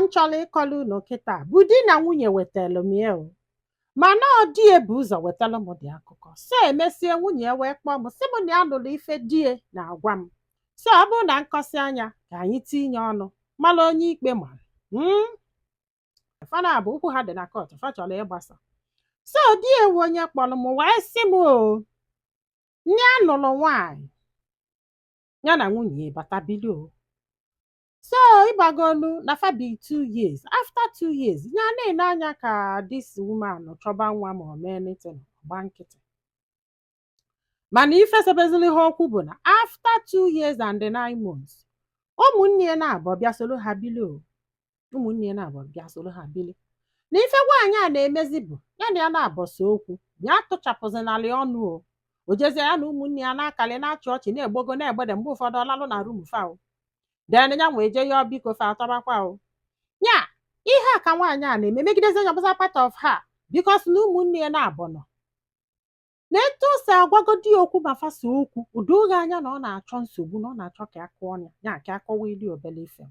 nchọrọ ịkọlụ unu kịta bụ di na nwunye wetara m ya o, mana ọ di ya bụ ụzọ wetara m dị akụkọ. So emesie nwunye ya wee kpọọ m sị m na ya nụrụ ife di ya na-agwa m. So ọ bụrụ na nkọsi anya ka anyị tinye ọnụ mara onye ikpe mara. Fana bụ ụkwụ ha dị na kọt, fa chọrọ ịgbasa. So di ya ewu onye kpọrọ m wee sị m o, ya nụrụ nwaanyị ya na nwunye bata bili o. So ịgbagolu na fabi 2 years. After 2 years, ya na-ene anya ka this woman chọba nwa ma o mee anything gba nkịtị. Mana ife sebezili ha okwu bụ na after 2 years and 9 months, ụmụnne ya na-abụ bịa soro ha bili o. Ụmụnne ya na-abụ bịa soro ha bili. Na ife nwaanyị a na-emezi bụ ya na ya na-abọsị okwu, ya tụchapụzinalị ọnụ o. O jezie ya na ụmụnne ya na-akali na-achị ọchị na-egbogo na-egbede mgbe ụfọdụ ọlalụ na rum fa o. Den ya wee je ya biko fa atọbakwa o. Ya ihe a ka nwaanyị a na-eme megidezi onye ọbụla part of her because na ụmụnne ya na-abọ nọ. Na etu o si agwagodi okwu ma fasa okwu, udoghị anya na ọ na-achọ nsogbu, na ọ na-achọ ka akụọ ya ka akọwa ili obele ife.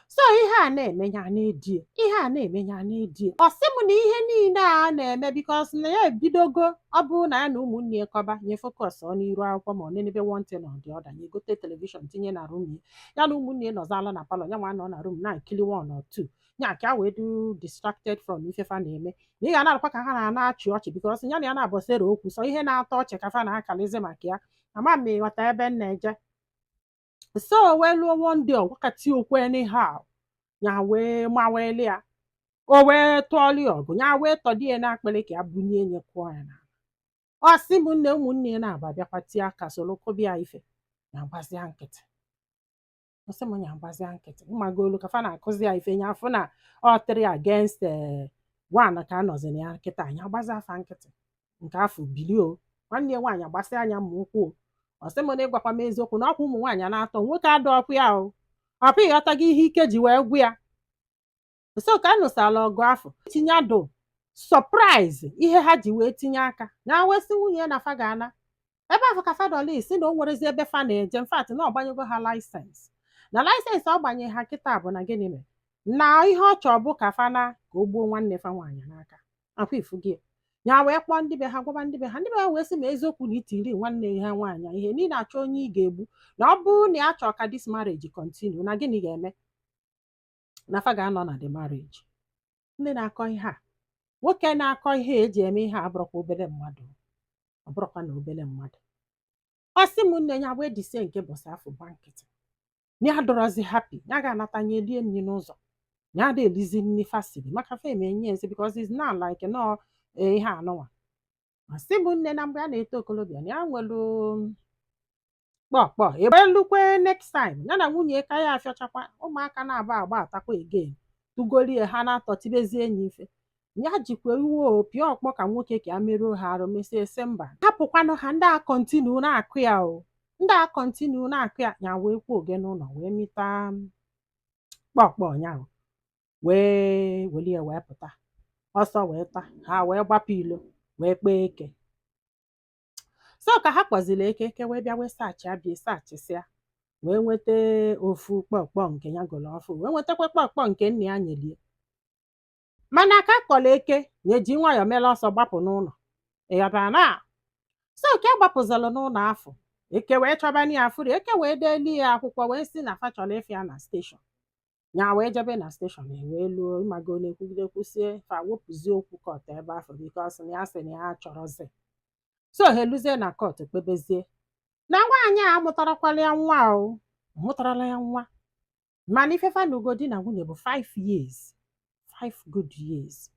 So ihe a na-eme ya na-edie, ihe a na-eme ya na-edie. Ọ sị m na ihe niile a na-eme because na ya ebidogo ọ bụrụ na ya na ụmụnne ya kọba nye focus ọ n'iru akwụkwọ ma ọ nenebe one thing or the other, ya egote telivishọn tinye na room ya na ụmụnne ya nọzala na palọ, ya nwa nọ na room na-ekili 1 or 2 ya ka wee do distracted from ife fa na-eme. Na ị ga na-alụkwa ka ha na-achị ọchị because ya na ya na-abọsere okwu sọ ihe na-atọ ọchị ka fa na-akalizi maka ya. Ama m ịghọta ebe m na-eje. So wee lụọ one day ọgwakati okwu anyhow, ya wee mawele ya, o wee tụọli ọgụ, ya wee tọdị ya na-akpịrị ka ya bunye nye kwụọ ya na. Ọ sị m nne ụmụnne ya na-aba bịakwati aka soro kọbịa ife ya gbazia nkịtị. Ọ sị m ya gbazia nkịtị, mmagolu ka fa na-akụzi ya ife ya afụ na ọ 3 against 1 ka anọzi na ya nkịta, ya gbazia afa nkịtị nke afọ bilio. Nwanne ya nwaanyị gbasịa anya ma ụkwụ. Ọ sị m na ịgwakwa m eziokwu na ọkwa ụmụ nwaanyị na-atọ nwoke adọ ọkụ ya o. Ọ pụghị ịghọtago ihe ike ji wee gwụ ya. So ka nụsala ọgụ afọ tinye adụ surprise ihe ha ji wee tinye aka ya wee sị nwunye na fa ga-ana ebe afọ ka fadọli si na o nwerezi ebe fa na-eje. Mfat na ọgbanyego ha laịsensị, na laịsensị ọ gbanye ha kịta bụ na gịnị mere na ihe ọ chọọ bụ ka fa na ka o gbuo nwanne fa nwaanyị n'aka. Akwa ifugi ya wee kpọọ ndị be ha, gwaba ndị be ha wee sị ma eziokwu na itiri nwanne ha nwaanyị ihe niile achọ onye ị ga-egbu, na ọ bụrụ na ya chọọ ka this marriage continue na gịnị ga-eme, na fa ga-anọ na the marriage. Ndị na-akọ ihe a, nwoke na-akọ ihe eji eme ihe a bụrụkwa obere mmadụ, ọ bụrụkwa na obere mmadụ. Ọ sị m nne ya wee dise nke bọsị afọ gba nkịtị, na ya dọrọzi happy, ya ga-anata nye lie nri n'ụzọ, ya ada elizi nri fasiri maka fa eme nye nsi because it's not like no ihe anụnwa. Ọ sị m nne na mgbe a na-eto okolobịa na ya nwelu kpọkpọ ebelukwe next time ya na nwunye ka ya afịọchakwa ụmụaka na-agba agba atakwa again tugolie ha na-atọtibezi enyi ife. Ya jikwa iwe opi ọkpọ ka nwoke ka ya merụọ ha arụ mesie ese mba hapụkwanụ ha, ndị a kontinu na-akụ ya o, ndị a kontinu na-akụ ya. Ya wee kwuo oge n'ụlọ wee mịta kpọkpọ nyaahụ wee welie wee pụta ọsọ wee taa ha wee gbapụ ilo wee kpee eke. So ka ha kpọziri eke wee bịa wee saachị abịa saachịsịa wee nweta ofu kpọkpọ nke ya gọrọ ọfụ, wee nwetakwa kpọkpọ nke nna ya nyelie. Mana ka kpọrọ eke na-eji nwayọọ mere ọsọ gbapụ n'ụlọ ịghọtara na. So ka gbapụzalụ n'ụlọ afọ, eke wee chọbana ya afụrụ, eke wee deeli ya akwụkwọ wee si na fa chọrọ ịfịa na steshọn. Ya wee jebe na steshọn wee luo ịmago na-ekwugide kwusie fa wepụzie okwu kọt ebe afọ bikos na ya sị na ya chọrọzi. So ha eluzie na kọt kpebezie na nwaanyị a amụtarakwala ya nwa o, mụtarala ya nwa, mana ifefa na ugodi na nwunye bụ 5 years, 5 good years,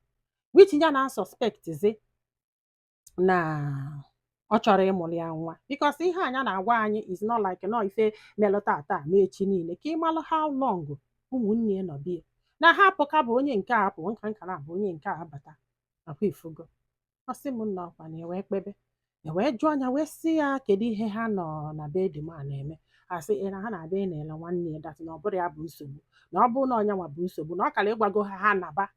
which ya na suspectzi na ọ chọrọ ịmụrụ ya nwa bikos ihe anya na-agwa anyị is not like no ife melụta ata ma echi niile ka ịmalụ how long ụmụnne nọ bie na ha apụka bụ onye nke a apụ nka nka na bụ onye nke a abata. Akwa ifugo. Ọ sị m nna ọkwa na wee kpebe wee jụọ anya wee sị ya kedu ihe ha nọ na be dị ma na-eme. Asị na ha na-abịa ịnele nwanne ya datị na ọ bụrụ ya bụ nsogbu, na ọ bụrụ na ọnya nwa bụ nsogbu na ọ kara ịgwago ha naba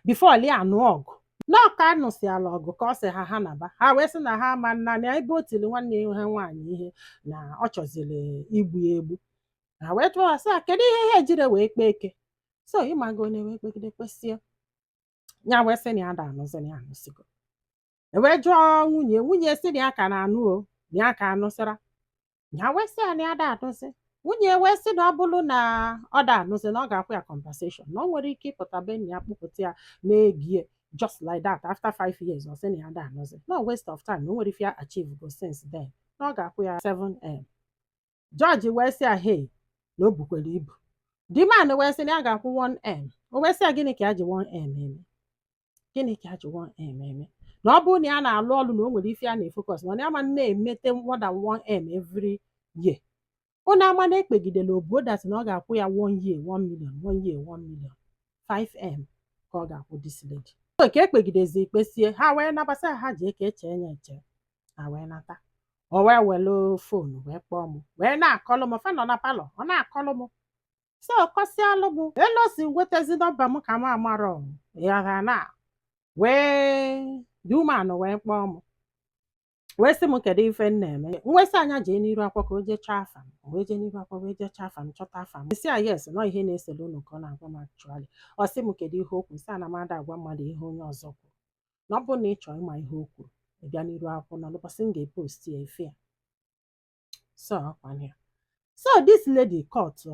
bifo li anụ ọgụ na ọka anụsịala ọgụ ka ọ sị ha naba. Ha wee sị na ha ama nna na ebe o tiri nwanne ha nwaanyị ihe na ọ chọziri igbu ya egbu. Ha wee tụọ sị kedu ihe ha ejire wee kpee eke. so ịmago na-enwe kpegide kpesie ya wee sị na ya da anụzi na ya anụsigo wee jụọ nwunye si na ya ka na-anụ o na ya ka anụsịra ya wee sị ya na ya da anụzi nwunye wee sị na ọ bụrụ na ọ da anụzi na ọ ga-akwụ ya compensation na ọ nwere ike ịpụta be na ya kpụpụta ya mee gie just like that after 5 years ọ sị na ya da anụzi no waste of time na o nwere ife ya achieve go since then na ọ ga-akwụ ya 7M George wee sị ya hey na o bukwere ibu the man wee sị na ya ga-akwụ 1M o wee sị ya gịnị ka ya ji 1M eme gịnị ka ya ji 1M eme na ọ bụrụ na ya na-alụ ọrụ na o nwere ife ya na-efocus mana ya ma na-emete more than 1M every year ụnụ ama na-ekpegidela obuo dat na ọ ga-akwụ ya 1 year 1 million 1 year 1 million 5M ka ọ ga-akwụ this lady so ka ekpegidezi ikpesie ha wee nabasa ha ji eke eche ya eche ha wee nata o wee welu fonu wee kpọọ m wee na-akọlụ m fa nọ na palọ ọ na-akọlụ m so kọsịalụ m elu o si nwetazi nọmba m ka m amarọ ya na wee the woman wee kpọọ m wee sị m kedu ife m na-eme nwesị anya jee n'iru akwụkwọ ka o jee chọọ afa m wee jee n'iru akwụkwọ wee jee chọọ afa m chọta afa m si ya yes nọ ihe na-esele unu ka ọ na-agwa m actually ọ sị m kedu ihe o kwuru sị ana m ada agwa mmadụ ihe onye ọzọ kwuru na ọ bụrụ na ị chọọ ịma ihe o kwuru ị bịa n'iru akwụkwọ na ụbọchị m ga-epost ya efe ya so this lady caught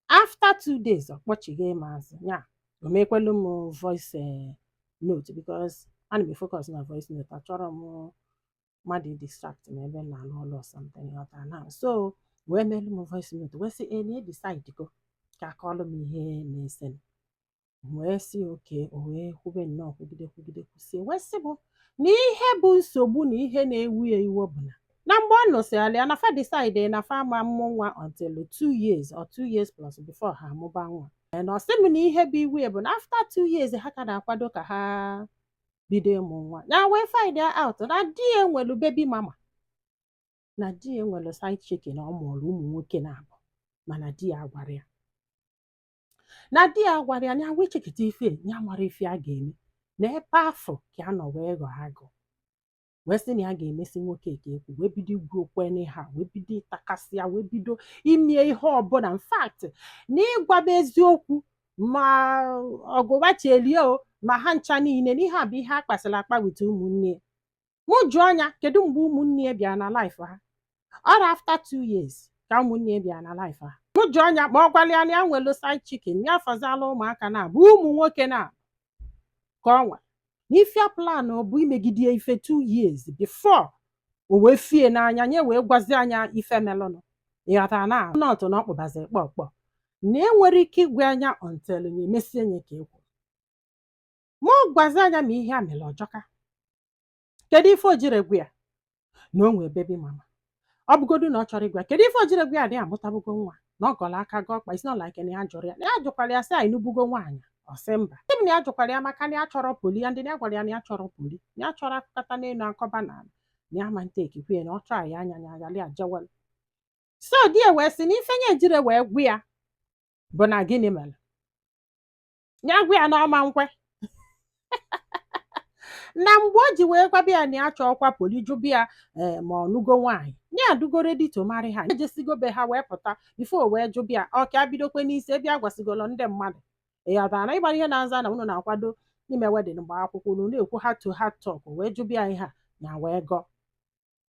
after 2 days ọ kpọchighị m azụ ya o mekwelu m voice note because ana m focus na voice note achọrọ m mmadụ distract m ebe m na-alụ ọlụ or something ghọta na so wee melu m voice note wee sị na decide go ka akọọlụ m ihe na-ese wee sị oke o wee kwube nnọọ kwugide kwusie wee sị m na ihe bụ nsogbu na ihe na-ewu ya iwe bụ na mgbe ọ nụsịrị ya na fa decide na fa ama mmụ nwa until 2 years or 2 years plus before ha amụba nwa na ọ sị m na ihe bụ iwe bụ na after 2 years ha ka na-akwado ka ha bido ịmụ nwa ya wee find out na di ya nwere baby mama na di ya nwere side chick na ọ mụrụ ụmụ nwoke na-abụ mana di ya gwara ya ya wee chekịta ife ya mara ife a ga-eme na ebe afọ ka a nọ wee ghọọ agụ wee sị na ya ga-emesi nwoke ka ekwu wee bido igwu okwene ha wee bido ịtakasị ya wee bido ime ihe ọbụla in fact na ịgwa m eziokwu ma ọgụwachelie o ma ha ncha niile n'ihe a bụ ihe a kpasịrị akpa wit ụmụnne mụ jụọ anya kedu mgbe ụmụnne ya bịara na life ha ọrụ after 2 years ka ụmụnne ya bịara na life ha mụ jụọ anya ma ọ gwalịa na ya nwere side chicken ya fọzala ụmụaka na-abụ ụmụ nwoke na ka ọ nwa n'ifia plan ọ bụ imegide ife 2 years before o wee fie n'anya nye wee gwazi anya ife melụnụ ịghọtara na nọtụ na ọkpụbazi kpọkpọ na enwere ike ịgwa anya until ya emesie nye ka ekwu mụ gwazi anya ma ihe a mere ọjọka kedu ife o jiri gwa ya na o nwee baby mama ọ bụgodu na ọ chọrọ ịgwa kedu ife o jiri gwa ya na ya amụtabugo nwa na ọ gọrọ aka gị ọkpa isi like na ya jụrụ ya na ya jụkwara ya sị anyị nubugo nwaanyị ọ sị mba ndị m na ya jụkwara ya maka na ya chọrọ poli ya ndị na ya gwara ya na ya chọrọ poli na ya chọrọ akụkọta n'elu akọba na ya ma ntekikwu ya na ọ chọrọ ya anya ya agali ajewel so di ya wee sị na ife nye ejire wee gwa ya bụ na gịnị mere ya gwa ya na ọma nkwe na mgbe o ji wee gwaba ya na ya chọọkwa poli jụbịa ma ọ nụgo nwaanyị ya adugoro di to marry ha ejesigo be ha wee pụta bifo wee jụbịa ọ ka bidokwe n'isi ebe a gwasigolo ndị mmadụ ịghọtara na ịgbara ihe na-aza na unu na-akwado ime wedin mgbe akwụkwọ unu na-ekwu ha to ha talk wee jụbịa ihe a na wee gọ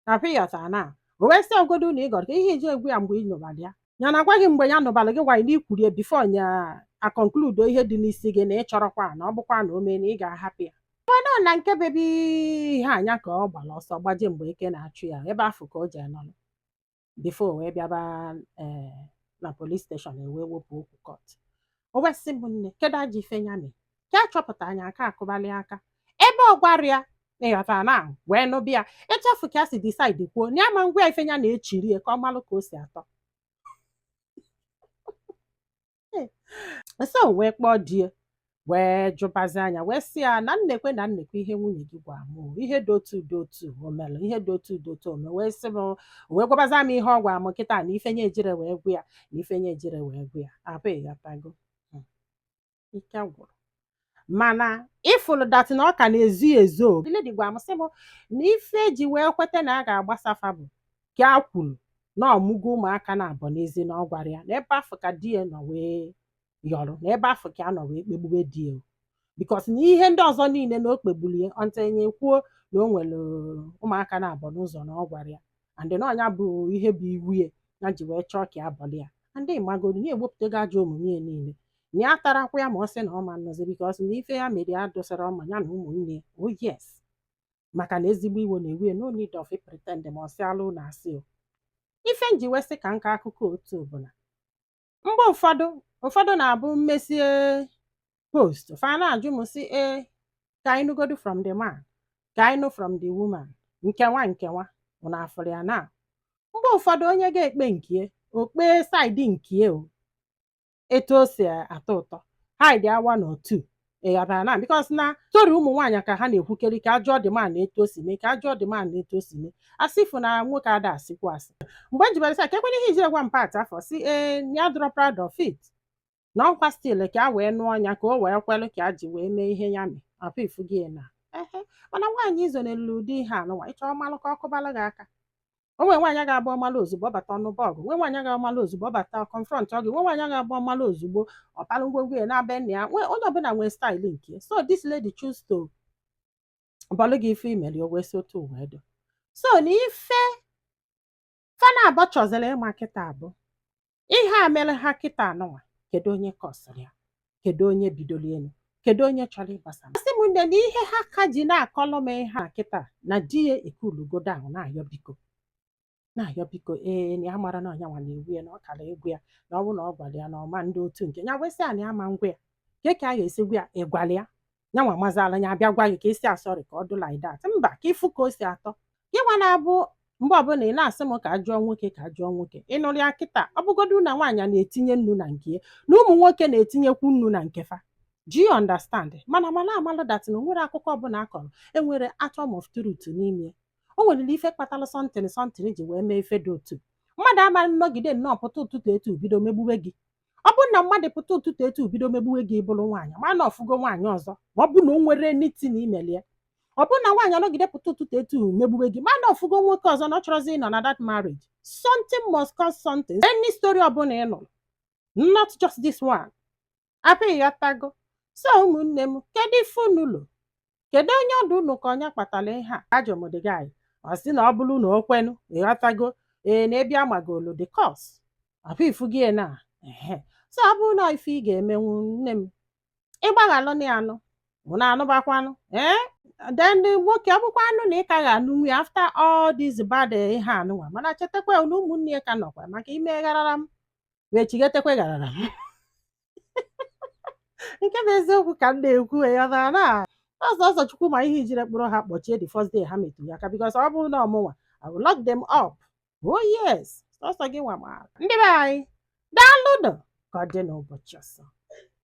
kapị ịghọtara na o wee sị ogodo na ịgọrọ ka ihe iji egwu ya mgbe ị nụbara ya na agwaghị mgbe ya nụbara gị gwanyị na ikwurie bifo nya akọnkludo ihe dị n'isi gị na ị chọrọkwa na ọ bụkwa na o mee na ị ga-ahapụ ya ọnụ na nke bebi ihe anya ka ọ gbara ọsọ gbaje mgbe ike na-achụ ya ebe afọ ka o ji nọ bifo wee bịaba na polis steshọn wee wepụ okwu kọt o wee sị m nne kedu ajọ ife ya mee ka a chọpụta anya aka akụbalị aka ebe ọ gwara ya ịghọtara na wee nụbịa echefu ka a si decide kwuo na ya ma ngwa ife ya na-echiri ya ka ọ malụ ka o si atọ so wee kpọọ die wee jụbazi anya wee sị ya na nnekwe ihe nwunye gị gwa m ihe dị otu o mere ihe dị otu ome wee sị m wee gwabazi m ihe ọ gwara m kịta na ife nye ejire wee gwa ya na ife nye ejire wee gwa ya abụghị ghọtago ike gwụrụ mana ịfụrụ dat na ọ ka na-ezu ezo ledi gwa m sị m na ife eji wee kweta na a ga-agbasafa bụ ka a kwuru na ọmụgo ụmụaka na abọ n'ezi na ọ gwara ya na ebe afọ ka di ya nọ wee yọrọ na ebe afọ ka a nọ wee kpegbube di o bikos na ihe ndị ọzọ niile na o kpegbulie ọntenye kwuo na o nwere ụmụaka na-abọ n'ụzọ na ọ gwara ya and na ọnya bụ ihe bụ iwu ya ji wee chọọ ka abalị ya ndị magoro na egbopụtago ajọ omume ya niile na ya tarakwa ya ma ọ sị na ọ ma nnọzi bikos na ife ya mere ya dosara ọma ya na ụmụnne o yes maka na ezigbo iwe na-ewe no need of pretend ma ọ sị alụ na asị o ife nji wee sị ka nka akụkọ otu ọbụla mgbe ụfọdụ na-abụ mmesie post fa na-ajụ m sị ka anyị nugodu from the man ka anyị nụ from the woman nkewa na afọrọ ya na mgbe ụfọdụ onye ga-ekpe nkie okpe saịdị nkie o etu o si atọ ụtọ hide awa na otu ịghọtara na bikos na stori ụmụ nwaanyị ka ha na-ekwukeri ka ajụọ dị man na etu o si mee ka ajụọ dị man na etu o si mee asịfụ na nwoke ada asịkwa asị mgbe njibere sa ka ekwene ihe ijire gwa mpat afọ si ya dụrọ proud of it na ọkwa stil ka a wee nụọ ya ka o wee kwelụ ka a ji wee mee ihe ya mee ọpa ifu gị na mana nwaanyị izo n'elu ụdị ihe anụnwa ịchọọ malụ ka ọkụbalụ gị aka onwe nwaanyị ga-agba ọmalụ ozugbo ọbata ọnụ bọọgụ nwe nwaanyị ga-agbalụ ozugbo ọbata konfront ọgụ nwe nwaanyị ga-agba ọmalụ ozugbo ọpalụ ngwongwo ya na-abịa nna ya onye ọbụla nwee staịlụ nke so this lady choose to bọlụ gị ife imeri o wee si otu wee do so na ife fana abọ chọziri ịma kịta abụ ihe a mere ha kịta anụnwa kedu onye kọsịrị ya kedu onye bidoro elu kedu onye chọrọ ịgbasa asị m nne na ihe ha ka ji na-akọlụ m ihe a kịta na di ya ekulugodo ahụ na-ayọ biko na ya mara na ọnya nwa na-egwu ya na ọ kara egwu ya na ọ bụrụ na ọ gwara ya na ọma ndị otu nke ya wesị a na ya ma ngwa ya ka a ga-esi gwa ya ịgwala ya nyanwa mazala ya abịa gwa gị ka esi asọrị ka ọ dụ like that mba ka ịfụ ka o si atọ gị nwa na-abụ mgbe ọbụla ị na-asị m ka ajụọ nwoke ịnụrụ ya kịta ọ bụgodu na nwaanyị na-etinye nnu na nke na ụmụ nwoke na-etinyekwu nnu na nkefa do you understand mana amalụ dat na onwere akụkọ ọbụla akọrọ enwere atom of truth n'ime o nwere ife kpatalụ sọntịn ji wee mee ife dị otu mmadụ amaghị nnọgide nnọọ pụta ụtụtụ etu bido megbuwe gị ọ bụrụ na mmadụ pụta ụtụtụ etu bido megbuwe gị bụrụ nwaanyị ma na ọfụgo nwaanyị ọzọ ma ọ bụ na o nwere niti na imelie ọ bụrụ na nwaanyị anọgide pụta ụtụtụ etu megbuwe gị ma na ọfụgo nwoke ọzọ na ọ chọrọzi ịnọ na that marriage something must cause something any story ọbụla ị nụrụ not just this one apịghị ya tago so ụmụnne m kedu ife unu ụlọ kedu onye ọdụ unu ka onye kpatara ihe a ajọmodigai ọ sị na ọ bụrụ na o kwenu ịghọtago na ebe amagolo the cause ọpa ifu gị na so ọ bụrụ na ife ị ga-emenwu nne m ịgbaghalụ na anụ mụ na anụbakwanụ then nwoke ọ bụkwa anụ na ị ka ga-anụ nwe after all this bad ihe anụnwa mana chetakwa na ụmụnne ya ka nọkwa maka ime gharara m wee chigetekwe gharara m nke bụ eziokwu ka m na-ekwu ya na ọzọ chukwu ma ihe ijire kpụrụ ha kpọchie the first day ha metụrụ ya aka because ọ bụrụ na ọmụnwa I will lock them up oh yes ọsọ gị nwa ma ndị be anyị daalụnụ ka ọ dị n'ụbọchị ọzọ